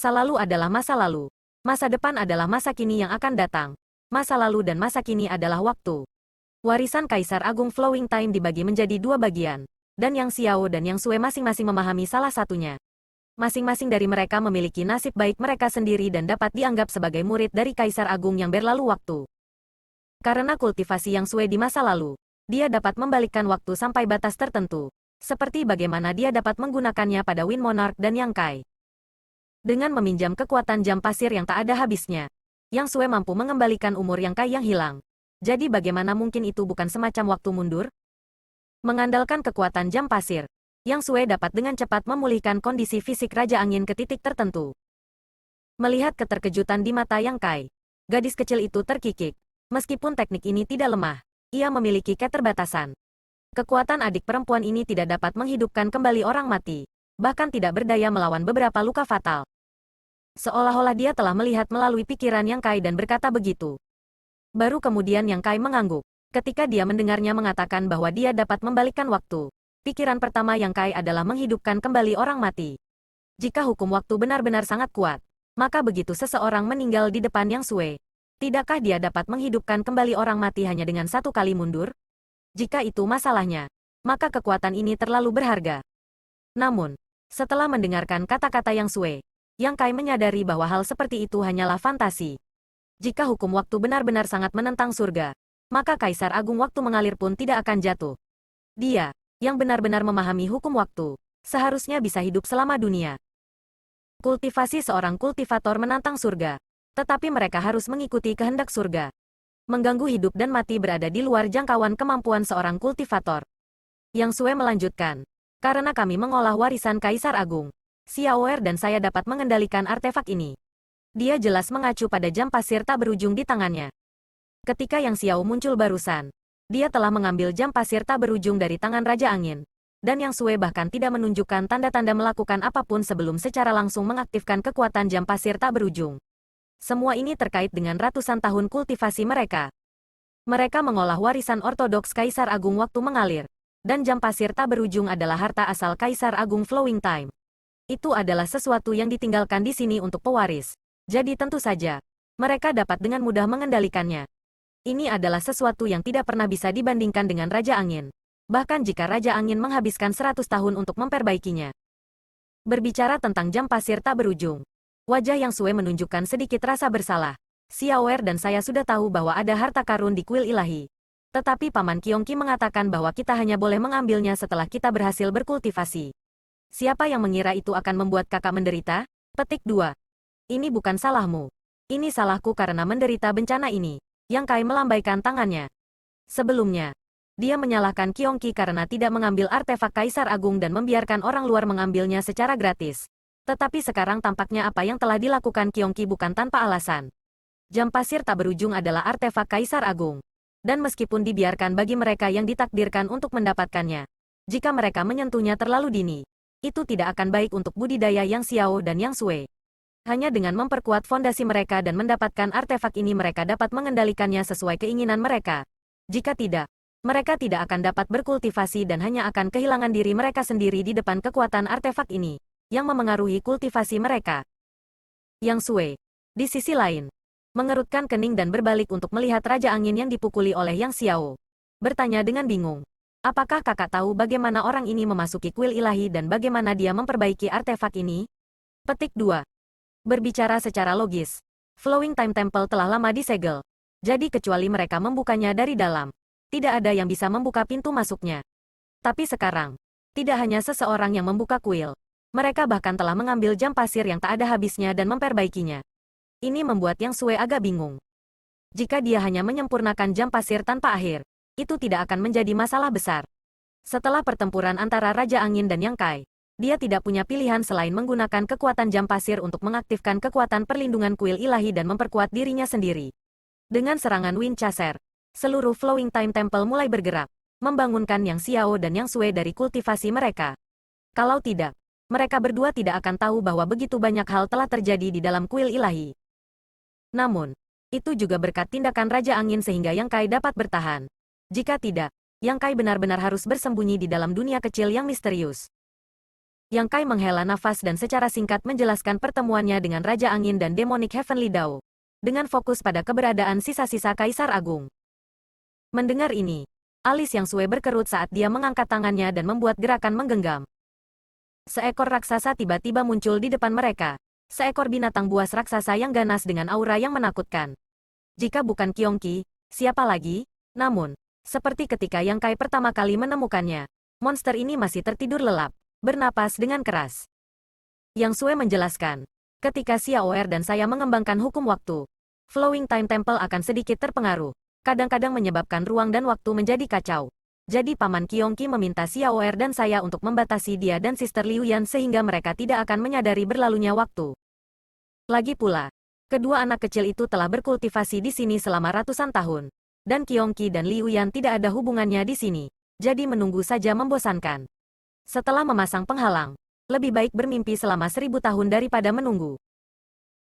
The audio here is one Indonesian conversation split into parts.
Masa lalu adalah masa lalu. Masa depan adalah masa kini yang akan datang. Masa lalu dan masa kini adalah waktu. Warisan Kaisar Agung Flowing Time dibagi menjadi dua bagian, dan Yang Xiao dan Yang Sui masing-masing memahami salah satunya. Masing-masing dari mereka memiliki nasib baik mereka sendiri dan dapat dianggap sebagai murid dari Kaisar Agung yang berlalu waktu. Karena kultivasi Yang Sui di masa lalu, dia dapat membalikkan waktu sampai batas tertentu, seperti bagaimana dia dapat menggunakannya pada Wind Monarch dan Yang Kai. Dengan meminjam kekuatan jam pasir yang tak ada habisnya, Yang Sui mampu mengembalikan umur Yang Kai yang hilang. Jadi bagaimana mungkin itu bukan semacam waktu mundur? Mengandalkan kekuatan jam pasir, Yang Sui dapat dengan cepat memulihkan kondisi fisik Raja Angin ke titik tertentu. Melihat keterkejutan di mata Yang Kai, gadis kecil itu terkikik. Meskipun teknik ini tidak lemah, ia memiliki keterbatasan. Kekuatan adik perempuan ini tidak dapat menghidupkan kembali orang mati, bahkan tidak berdaya melawan beberapa luka fatal. Seolah-olah dia telah melihat melalui pikiran Yang Kai dan berkata begitu. Baru kemudian Yang Kai mengangguk. Ketika dia mendengarnya mengatakan bahwa dia dapat membalikkan waktu, pikiran pertama Yang Kai adalah menghidupkan kembali orang mati. Jika hukum waktu benar-benar sangat kuat, maka begitu seseorang meninggal di depan Yang Sui, tidakkah dia dapat menghidupkan kembali orang mati hanya dengan satu kali mundur? Jika itu masalahnya, maka kekuatan ini terlalu berharga. Namun, setelah mendengarkan kata-kata Yang Sui, Yang Kai menyadari bahwa hal seperti itu hanyalah fantasi. Jika hukum waktu benar-benar sangat menentang surga, maka Kaisar Agung Waktu mengalir pun tidak akan jatuh. Dia, yang benar-benar memahami hukum waktu, seharusnya bisa hidup selama dunia. Kultivasi seorang kultivator menantang surga, tetapi mereka harus mengikuti kehendak surga. Mengganggu hidup dan mati berada di luar jangkauan kemampuan seorang kultivator. Yang Sui melanjutkan, karena kami mengolah warisan Kaisar Agung, Xiaoer dan saya dapat mengendalikan artefak ini. Dia jelas mengacu pada jam pasir tak berujung di tangannya. Ketika Yang Xiao muncul barusan, dia telah mengambil jam pasir tak berujung dari tangan Raja Angin. Dan Yang Sui bahkan tidak menunjukkan tanda-tanda melakukan apapun sebelum secara langsung mengaktifkan kekuatan jam pasir tak berujung. Semua ini terkait dengan ratusan tahun kultivasi mereka. Mereka mengolah warisan ortodoks Kaisar Agung Waktu mengalir. Dan jam pasir tak berujung adalah harta asal Kaisar Agung Flowing Time. Itu adalah sesuatu yang ditinggalkan di sini untuk pewaris. Jadi tentu saja, mereka dapat dengan mudah mengendalikannya. Ini adalah sesuatu yang tidak pernah bisa dibandingkan dengan Raja Angin. Bahkan jika Raja Angin menghabiskan 100 tahun untuk memperbaikinya. Berbicara tentang jam pasir tak berujung, wajah Yang Sui menunjukkan sedikit rasa bersalah. Xiaoer dan saya sudah tahu bahwa ada harta karun di kuil ilahi. Tetapi Paman Qiongqi mengatakan bahwa kita hanya boleh mengambilnya setelah kita berhasil berkultivasi. Siapa yang mengira itu akan membuat kakak menderita? Petik 2. Ini bukan salahmu. Ini salahku karena menderita bencana ini. Yang Kai melambaikan tangannya. Sebelumnya, dia menyalahkan Qiongqi karena tidak mengambil artefak Kaisar Agung dan membiarkan orang luar mengambilnya secara gratis. Tetapi sekarang tampaknya apa yang telah dilakukan Qiongqi bukan tanpa alasan. Jam pasir tak berujung adalah artefak Kaisar Agung. Dan meskipun dibiarkan bagi mereka yang ditakdirkan untuk mendapatkannya, jika mereka menyentuhnya terlalu dini, itu tidak akan baik untuk budidaya Yang Xiao dan Yang Sui. Hanya dengan memperkuat fondasi mereka dan mendapatkan artefak ini mereka dapat mengendalikannya sesuai keinginan mereka. Jika tidak, mereka tidak akan dapat berkultivasi dan hanya akan kehilangan diri mereka sendiri di depan kekuatan artefak ini, yang memengaruhi kultivasi mereka. Yang Sui, di sisi lain, mengerutkan kening dan berbalik untuk melihat Raja Angin yang dipukuli oleh Yang Xiao. Bertanya dengan bingung. Apakah kakak tahu bagaimana orang ini memasuki kuil ilahi dan bagaimana dia memperbaiki artefak ini? Petik 2. Berbicara secara logis, Flowing Time Temple telah lama disegel. Jadi kecuali mereka membukanya dari dalam, tidak ada yang bisa membuka pintu masuknya. Tapi sekarang, tidak hanya seseorang yang membuka kuil. Mereka bahkan telah mengambil jam pasir yang tak ada habisnya dan memperbaikinya. Ini membuat Yang Sui agak bingung. Jika dia hanya menyempurnakan jam pasir tanpa akhir, itu tidak akan menjadi masalah besar. Setelah pertempuran antara Raja Angin dan Yang Kai, dia tidak punya pilihan selain menggunakan kekuatan jam pasir untuk mengaktifkan kekuatan perlindungan kuil ilahi dan memperkuat dirinya sendiri. Dengan serangan Wind Chaser, seluruh Flowing Time Temple mulai bergerak, membangunkan Yang Xiao dan Yang Sui dari kultivasi mereka. Kalau tidak, mereka berdua tidak akan tahu bahwa begitu banyak hal telah terjadi di dalam kuil ilahi. Namun, itu juga berkat tindakan Raja Angin sehingga Yang Kai dapat bertahan. Jika tidak, Yang Kai benar-benar harus bersembunyi di dalam dunia kecil yang misterius. Yang Kai menghela nafas dan secara singkat menjelaskan pertemuannya dengan Raja Angin dan Demonic Heavenly Dao. Dengan fokus pada keberadaan sisa-sisa Kaisar Agung. Mendengar ini, alis Yang Sue berkerut saat dia mengangkat tangannya dan membuat gerakan menggenggam. Seekor raksasa tiba-tiba muncul di depan mereka. Seekor binatang buas raksasa yang ganas dengan aura yang menakutkan. Jika bukan Kyongki, siapa lagi? Namun, seperti ketika Yang Kai pertama kali menemukannya, monster ini masih tertidur lelap, bernapas dengan keras. Yang Sue menjelaskan, ketika Xiaoer dan saya mengembangkan hukum waktu, Flowing Time Temple akan sedikit terpengaruh, kadang-kadang menyebabkan ruang dan waktu menjadi kacau. Jadi Paman Kyongki meminta Xiaoer dan saya untuk membatasi dia dan Sister Liu Yan sehingga mereka tidak akan menyadari berlalunya waktu. Lagi pula, kedua anak kecil itu telah berkultivasi di sini selama ratusan tahun, dan Kyongki dan Liu Yan tidak ada hubungannya di sini, jadi menunggu saja membosankan. Setelah memasang penghalang, lebih baik bermimpi selama 1000 tahun daripada menunggu.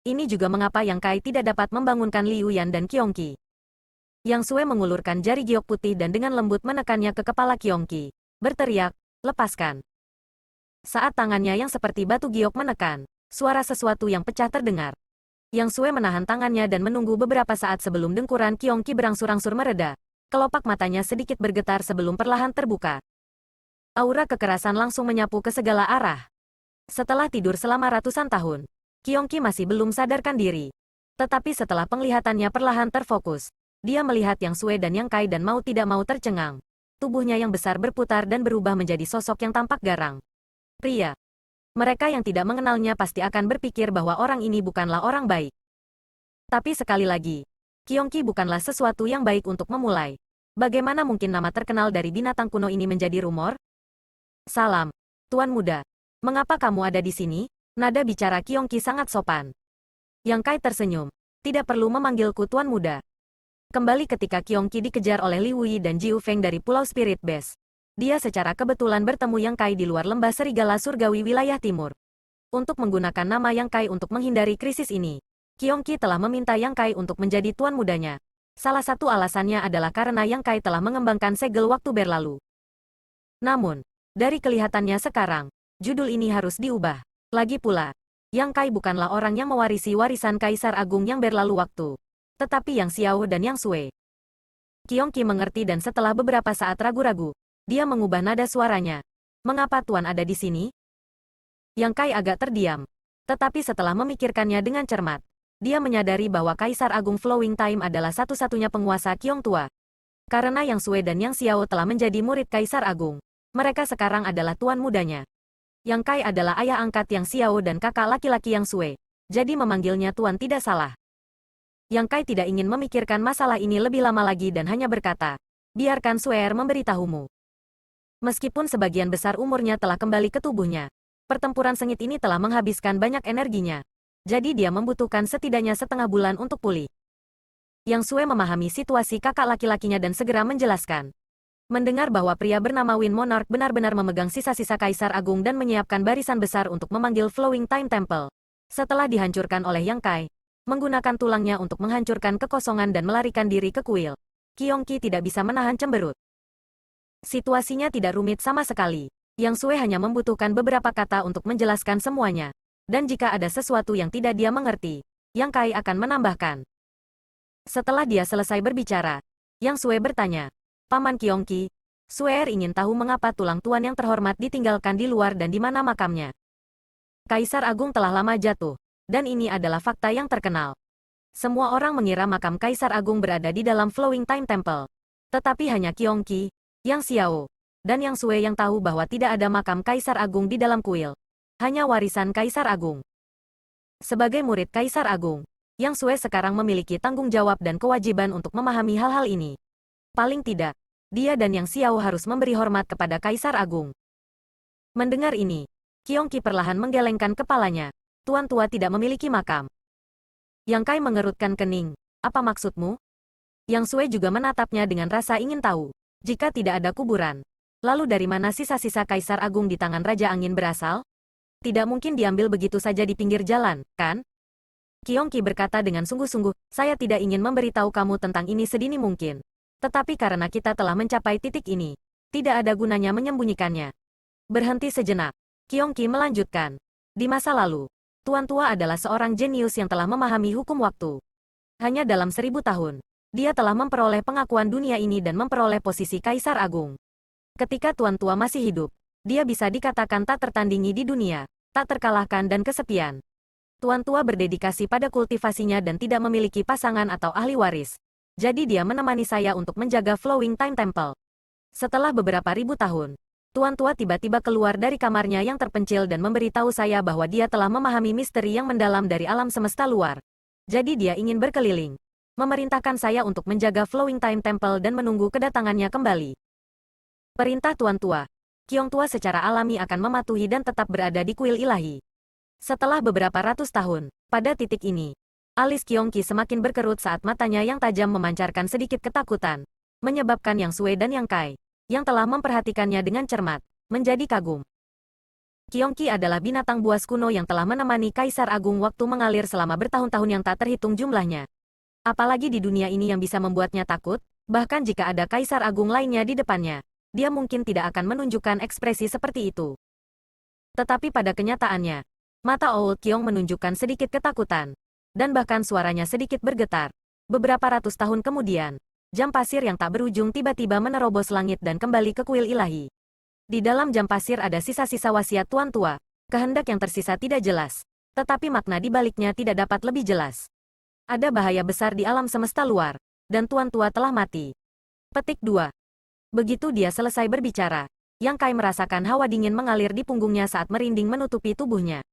Ini juga mengapa Yang Kai tidak dapat membangunkan Liu Yan dan Kyongki. Yang Sue mengulurkan jari giok putih dan dengan lembut menekannya ke kepala Kyongki, berteriak, "Lepaskan." Saat tangannya yang seperti batu giok menekan, suara sesuatu yang pecah terdengar. Yang Sue menahan tangannya dan menunggu beberapa saat sebelum dengkuran Kyongki berangsur-angsur mereda. Kelopak matanya sedikit bergetar sebelum perlahan terbuka. Aura kekerasan langsung menyapu ke segala arah. Setelah tidur selama ratusan tahun, Kyongki masih belum sadarkan diri. Tetapi setelah penglihatannya perlahan terfokus, dia melihat Yang Sue dan Yang Kai dan mau tidak mau tercengang. Tubuhnya yang besar berputar dan berubah menjadi sosok yang tampak garang. Pria. Mereka yang tidak mengenalnya pasti akan berpikir bahwa orang ini bukanlah orang baik. Tapi sekali lagi, Kyongki bukanlah sesuatu yang baik untuk memulai. Bagaimana mungkin nama terkenal dari binatang kuno ini menjadi rumor? "Salam, Tuan Muda. Mengapa kamu ada di sini?" Nada bicara Kyongki sangat sopan. Yang Kai tersenyum. "Tidak perlu memanggilku Tuan Muda." Kembali ketika Kyongki dikejar oleh Li Wui dan Jiu Feng dari Pulau Spirit Base. Dia secara kebetulan bertemu Yang Kai di luar lembah serigala surgawi wilayah timur. Untuk menggunakan nama Yang Kai untuk menghindari krisis ini, Kyongki telah meminta Yang Kai untuk menjadi tuan mudanya. Salah satu alasannya adalah karena Yang Kai telah mengembangkan segel waktu berlalu. Namun, dari kelihatannya sekarang, judul ini harus diubah. Lagi pula, Yang Kai bukanlah orang yang mewarisi warisan Kaisar Agung yang berlalu waktu, tetapi Yang Xiao dan Yang Sue. Kyongki mengerti dan setelah beberapa saat ragu-ragu, dia mengubah nada suaranya. "Mengapa Tuan ada di sini?" Yang Kai agak terdiam. Tetapi setelah memikirkannya dengan cermat, dia menyadari bahwa Kaisar Agung Flowing Time adalah satu-satunya penguasa Kyong tua. Karena Yang Sue dan Yang Xiao telah menjadi murid Kaisar Agung, mereka sekarang adalah tuan mudanya. Yang Kai adalah ayah angkat Yang Xiao dan kakak laki-laki Yang Sue, jadi memanggilnya tuan tidak salah. Yang Kai tidak ingin memikirkan masalah ini lebih lama lagi dan hanya berkata, "Biarkan Suer memberitahumu." Meskipun sebagian besar umurnya telah kembali ke tubuhnya, pertempuran sengit ini telah menghabiskan banyak energinya. Jadi dia membutuhkan setidaknya setengah bulan untuk pulih. Yang Sue memahami situasi kakak laki-lakinya dan segera menjelaskan. Mendengar bahwa pria bernama Wind Monarch benar-benar memegang sisa-sisa Kaisar Agung dan menyiapkan barisan besar untuk memanggil Flowing Time Temple. Setelah dihancurkan oleh Yang Kai, menggunakan tulangnya untuk menghancurkan kekosongan dan melarikan diri ke kuil, Kyongki tidak bisa menahan cemberut. Situasinya tidak rumit sama sekali. Yang Sue hanya membutuhkan beberapa kata untuk menjelaskan semuanya. Dan jika ada sesuatu yang tidak dia mengerti, Yang Kai akan menambahkan. Setelah dia selesai berbicara, Yang Sue bertanya, "Paman Kyongki, Suer ingin tahu mengapa tulang tuan yang terhormat ditinggalkan di luar dan di mana makamnya." Kaisar Agung telah lama jatuh, dan ini adalah fakta yang terkenal. Semua orang mengira makam Kaisar Agung berada di dalam Flowing Time Temple. Tetapi hanya Kyongki, Yang Xiao, dan Yang Sue yang tahu bahwa tidak ada makam Kaisar Agung di dalam kuil. Hanya warisan Kaisar Agung. Sebagai murid Kaisar Agung, Yang Sue sekarang memiliki tanggung jawab dan kewajiban untuk memahami hal-hal ini. Paling tidak, dia dan Yang Xiao harus memberi hormat kepada Kaisar Agung. Mendengar ini, Kyongki perlahan menggelengkan kepalanya. "Tuan tua tidak memiliki makam." Yang Kai mengerutkan kening. "Apa maksudmu?" Yang Sue juga menatapnya dengan rasa ingin tahu. Jika tidak ada kuburan, lalu dari mana sisa-sisa Kaisar Agung di tangan Raja Angin berasal? Tidak mungkin diambil begitu saja di pinggir jalan, kan? Kyongki berkata dengan sungguh-sungguh, "Saya tidak ingin memberitahu kamu tentang ini sedini mungkin. Tetapi karena kita telah mencapai titik ini, tidak ada gunanya menyembunyikannya." Berhenti sejenak. Qiong Qi melanjutkan. Di masa lalu, Tuan Tua adalah seorang jenius yang telah memahami hukum waktu. Hanya dalam 1000 tahun, dia telah memperoleh pengakuan dunia ini dan memperoleh posisi Kaisar Agung. Ketika Tuan Tua masih hidup, dia bisa dikatakan tak tertandingi di dunia, tak terkalahkan dan kesepian. Tuan Tua berdedikasi pada kultivasinya dan tidak memiliki pasangan atau ahli waris. Jadi dia menemani saya untuk menjaga Flowing Time Temple. Setelah beberapa ribu tahun, Tuan Tua tiba-tiba keluar dari kamarnya yang terpencil dan memberitahu saya bahwa dia telah memahami misteri yang mendalam dari alam semesta luar. Jadi dia ingin berkeliling, memerintahkan saya untuk menjaga Flowing Time Temple dan menunggu kedatangannya kembali. Perintah Tuan Tua. Qiong Tua secara alami akan mematuhi dan tetap berada di kuil ilahi. Setelah beberapa ratus tahun, pada titik ini, alis Qiong Qi semakin berkerut saat matanya yang tajam memancarkan sedikit ketakutan, menyebabkan Yang Sui dan Yang Kai, yang telah memperhatikannya dengan cermat, menjadi kagum. Qiong Qi adalah binatang buas kuno yang telah menemani Kaisar Agung waktu mengalir selama bertahun-tahun yang tak terhitung jumlahnya. Apalagi di dunia ini yang bisa membuatnya takut, bahkan jika ada Kaisar Agung lainnya di depannya, dia mungkin tidak akan menunjukkan ekspresi seperti itu. Tetapi pada kenyataannya, mata Old Qiong menunjukkan sedikit ketakutan, dan bahkan suaranya sedikit bergetar. Beberapa ratus tahun kemudian, jam pasir yang tak berujung tiba-tiba menerobos langit dan kembali ke kuil ilahi. Di dalam jam pasir ada sisa-sisa wasiat Tuan Tua, kehendak yang tersisa tidak jelas, tetapi makna di baliknya tidak dapat lebih jelas. Ada bahaya besar di alam semesta luar, dan Tuan Tua telah mati. Petik 2. Begitu dia selesai berbicara, Yang Kai merasakan hawa dingin mengalir di punggungnya saat merinding menutupi tubuhnya.